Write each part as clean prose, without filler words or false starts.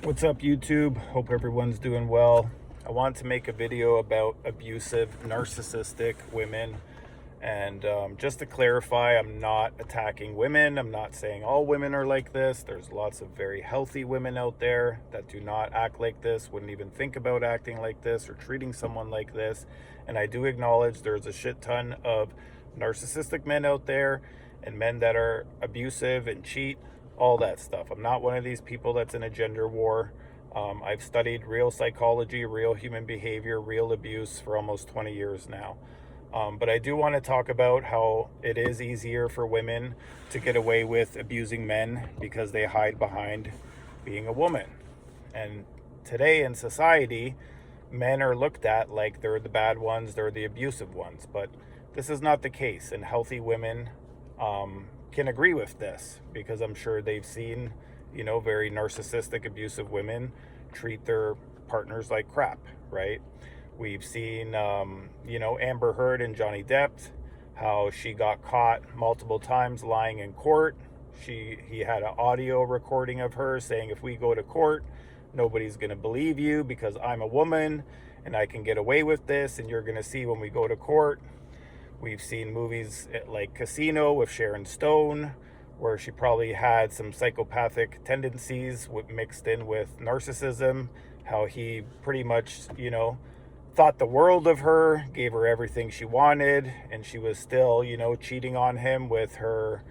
What's up, YouTube? Hope everyone's doing well. I want to make a video about abusive, narcissistic women. And just to clarify, I'm not attacking women. I'm not saying all women are like this. There's lots of very healthy women out there that do not act like this, wouldn't even think about acting like this or treating someone like this. And I do acknowledge there's a shit ton of narcissistic men out there and men that are abusive and cheat, all that stuff. I'm not one of these people that's in a gender war. I've studied real psychology, real human behavior, real abuse for almost 20 years now. But I do want to talk about how it is easier for women to get away with abusing men because they hide behind being a woman. And today in society, men are looked at like they're the bad ones, they're the abusive ones. But this is not the case. And healthy women can agree with this because I'm sure they've seen, very narcissistic, abusive women treat their partners like crap, right? We've seen, Amber Heard and Johnny Depp, how she got caught multiple times lying in court. He had an audio recording of her saying, if we go to court, nobody's going to believe you because I'm a woman and I can get away with this, and you're going to see when we go to court. We've seen movies like Casino with Sharon Stone, where she probably had some psychopathic tendencies mixed in with narcissism, how he pretty much, thought the world of her, gave her everything she wanted, and she was still, cheating on him with her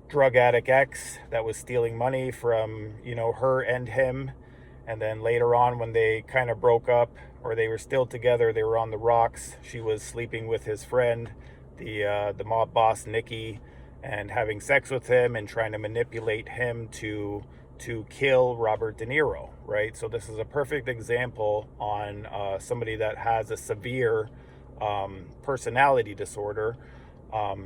drug addict ex that was stealing money from, her and him. And then later on, when they kind of broke up, or they were still together, they were on the rocks. She was sleeping with his friend, the mob boss Nikki, and having sex with him and trying to manipulate him to kill Robert De Niro, right? So this is a perfect example on somebody that has a severe personality disorder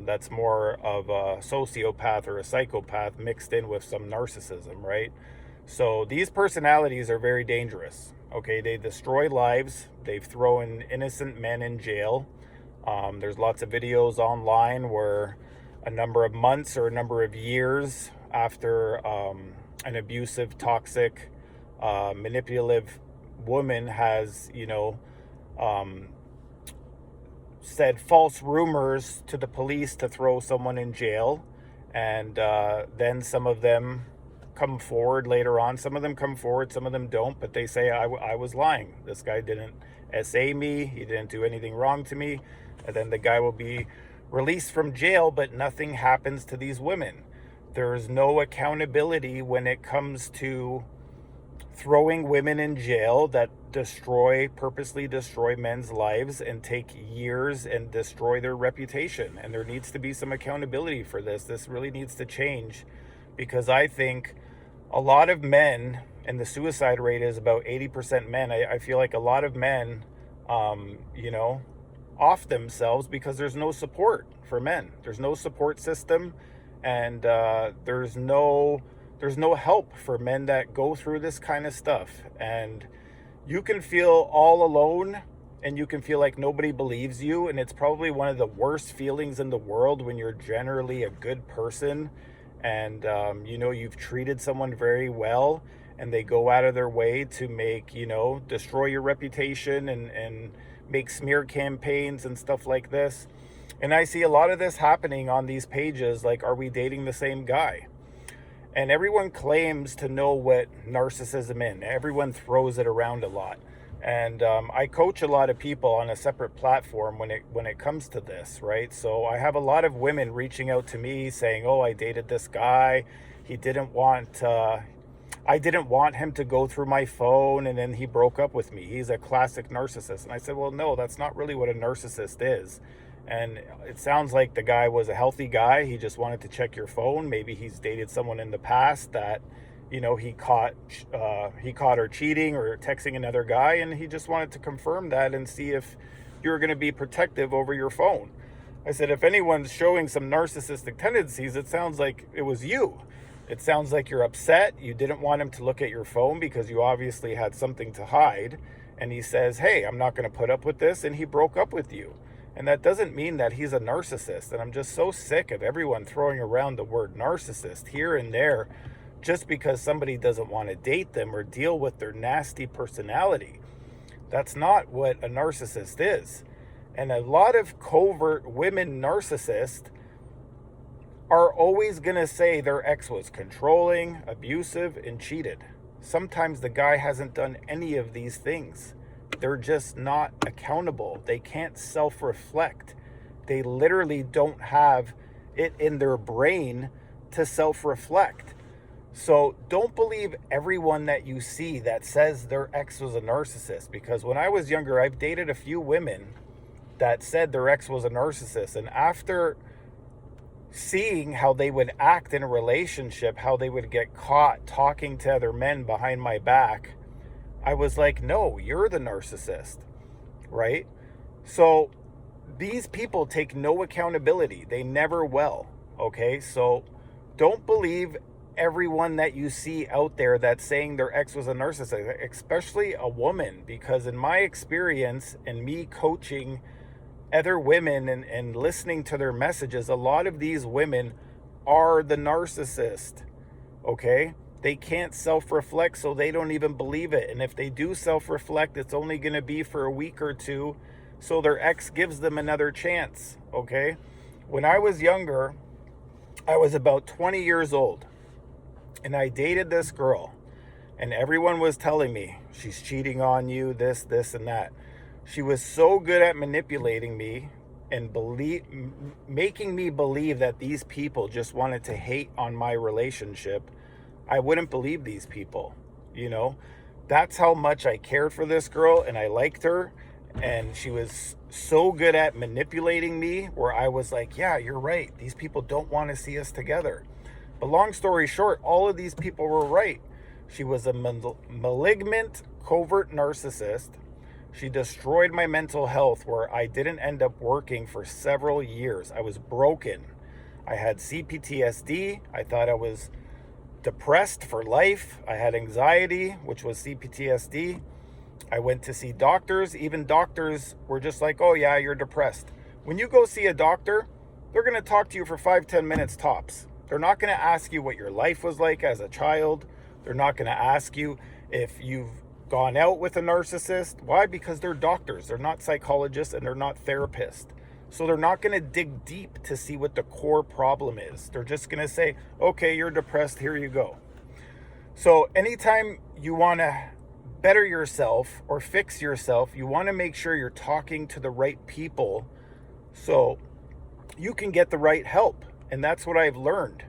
that's more of a sociopath or a psychopath mixed in with some narcissism, right? So these personalities are very dangerous, okay? They destroy lives. They've thrown innocent men in jail. There's lots of videos online where a number of months or a number of years after an abusive, toxic, manipulative woman has, said false rumors to the police to throw someone in jail. And then some of them come forward later on. Some of them come forward, some of them don't, but they say, I was lying. This guy didn't SA me. He didn't do anything wrong to me. And then the guy will be released from jail, but nothing happens to these women. There is no accountability when it comes to throwing women in jail that purposely destroy men's lives and take years and destroy their reputation. And there needs to be some accountability for this. This really needs to change, because I think a lot of men, and the suicide rate is about 80% men. I feel like a lot of men, off themselves because there's no support for men. There's no support system, and there's no help for men that go through this kind of stuff. And you can feel all alone, and you can feel like nobody believes you, and it's probably one of the worst feelings in the world when you're generally a good person and you've treated someone very well, and they go out of their way to make, destroy your reputation and make smear campaigns and stuff like this. And I see a lot of this happening on these pages, like, are we dating the same guy? And everyone claims to know what narcissism is. Everyone throws it around a lot. And I coach a lot of people on a separate platform when it comes to this, right? So I have a lot of women reaching out to me saying, "Oh, I dated this guy. He didn't want. I didn't want him to go through my phone, and then he broke up with me. He's a classic narcissist." And I said, "Well, no, that's not really what a narcissist is." And it sounds like the guy was a healthy guy. He just wanted to check your phone. Maybe he's dated someone in the past that, he caught her cheating or texting another guy, and he just wanted to confirm that and see if you're going to be protective over your phone. I said, if anyone's showing some narcissistic tendencies, it sounds like it was you. It sounds like you're upset. You didn't want him to look at your phone because you obviously had something to hide. And he says, "Hey, I'm not going to put up with this," and he broke up with you. And that doesn't mean that he's a narcissist. And I'm just so sick of everyone throwing around the word narcissist here and there, just because somebody doesn't want to date them or deal with their nasty personality. That's not what a narcissist is. And a lot of covert women narcissists are always going to say their ex was controlling, abusive, and cheated. Sometimes the guy hasn't done any of these things. They're just not accountable. They can't self-reflect. They literally don't have it in their brain to self-reflect. So don't believe everyone that you see that says their ex was a narcissist, because when I was younger, I've dated a few women that said their ex was a narcissist, and after seeing how they would act in a relationship, how they would get caught talking to other men behind my back, I was like, no, you're the narcissist, right? So these people take no accountability. They never will, okay? So don't believe everyone that you see out there that's saying their ex was a narcissist, especially a woman, because in my experience and me coaching other women and listening to their messages, a lot of these women are the narcissist, okay? They can't self-reflect, so they don't even believe it. And if they do self-reflect, it's only going to be for a week or two, so their ex gives them another chance, okay? When I was younger, I was about 20 years old, and I dated this girl, and everyone was telling me, she's cheating on you, this, and that. She was so good at manipulating me and making me believe that these people just wanted to hate on my relationship. I wouldn't believe these people, you know. That's how much I cared for this girl, and I liked her, and she was so good at manipulating me where I was like, yeah, you're right. These people don't want to see us together. But long story short, all of these people were right. She was a malignant, covert narcissist. She destroyed my mental health where I didn't end up working for several years. I was broken. I had CPTSD. I thought I was depressed for life. I had anxiety, which was CPTSD. I went to see doctors. Even doctors were just like, oh yeah, you're depressed. When you go see a doctor, they're going to talk to you for 5-10 minutes tops. They're not going to ask you what your life was like as a child. They're not going to ask you if you've gone out with a narcissist. Why? Because they're doctors. They're not psychologists, and they're not therapists. So they're not going to dig deep to see what the core problem is. They're just going to say, okay, you're depressed, here you go. So anytime you want to better yourself or fix yourself, you want to make sure you're talking to the right people so you can get the right help. And that's what I've learned.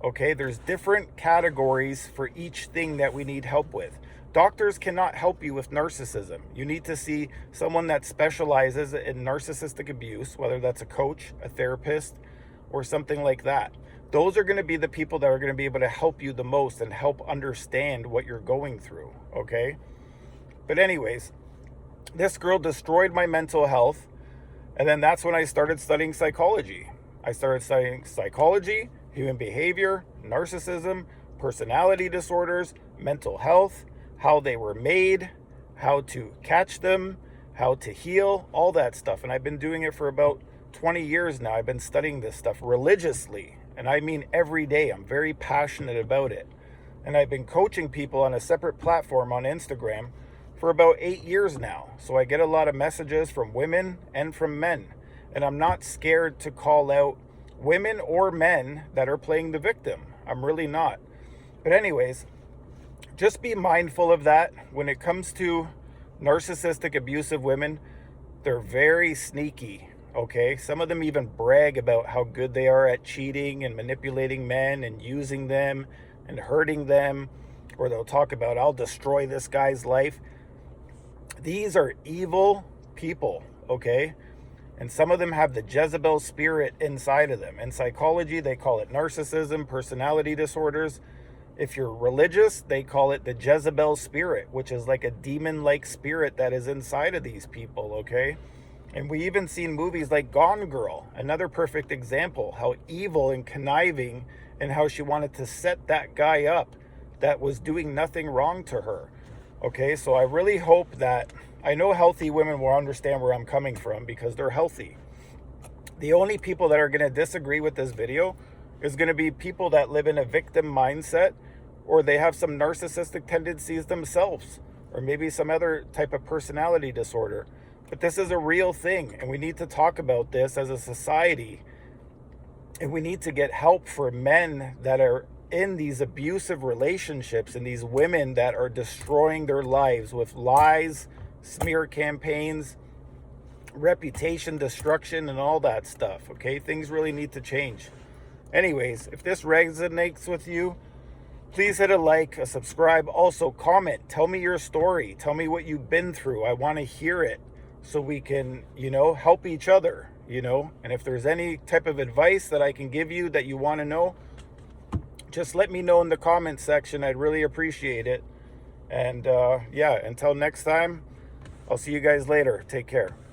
Okay, there's different categories for each thing that we need help with. Doctors cannot help you with narcissism. You need to see someone that specializes in narcissistic abuse, whether that's a coach, a therapist, or something like that. Those are going to be the people that are going to be able to help you the most and help understand what you're going through, okay? But anyways, this girl destroyed my mental health, and then that's when I started studying psychology. I started studying psychology, human behavior, narcissism, personality disorders, mental health, how they were made, how to catch them, how to heal, all that stuff. And I've been doing it for about 20 years now. I've been studying this stuff religiously. And I mean every day. I'm very passionate about it. And I've been coaching people on a separate platform on Instagram for about 8 years now. So I get a lot of messages from women and from men. And I'm not scared to call out women or men that are playing the victim. I'm really not. But anyways, just be mindful of that. When it comes to narcissistic, abusive women, they're very sneaky, okay? Some of them even brag about how good they are at cheating and manipulating men and using them and hurting them. Or they'll talk about, I'll destroy this guy's life. These are evil people, okay? And some of them have the Jezebel spirit inside of them. In psychology, they call it narcissism, personality disorders. If you're religious, they call it the Jezebel spirit, which is like a demon-like spirit that is inside of these people, okay? And we even seen movies like Gone Girl, another perfect example, how evil and conniving and how she wanted to set that guy up that was doing nothing wrong to her, okay? So I really hope that, I know healthy women will understand where I'm coming from because they're healthy. The only people that are going to disagree with this video is going to be people that live in a victim mindset or they have some narcissistic tendencies themselves, or maybe some other type of personality disorder. But this is a real thing, and we need to talk about this as a society. And we need to get help for men that are in these abusive relationships, and these women that are destroying their lives with lies, smear campaigns, reputation destruction, and all that stuff. Okay, things really need to change. Anyways, if this resonates with you, please hit a like, a subscribe. Also, comment. Tell me your story. Tell me what you've been through. I want to hear it so we can, help each other, And if there's any type of advice that I can give you that you want to know, just let me know in the comment section. I'd really appreciate it. And until next time, I'll see you guys later. Take care.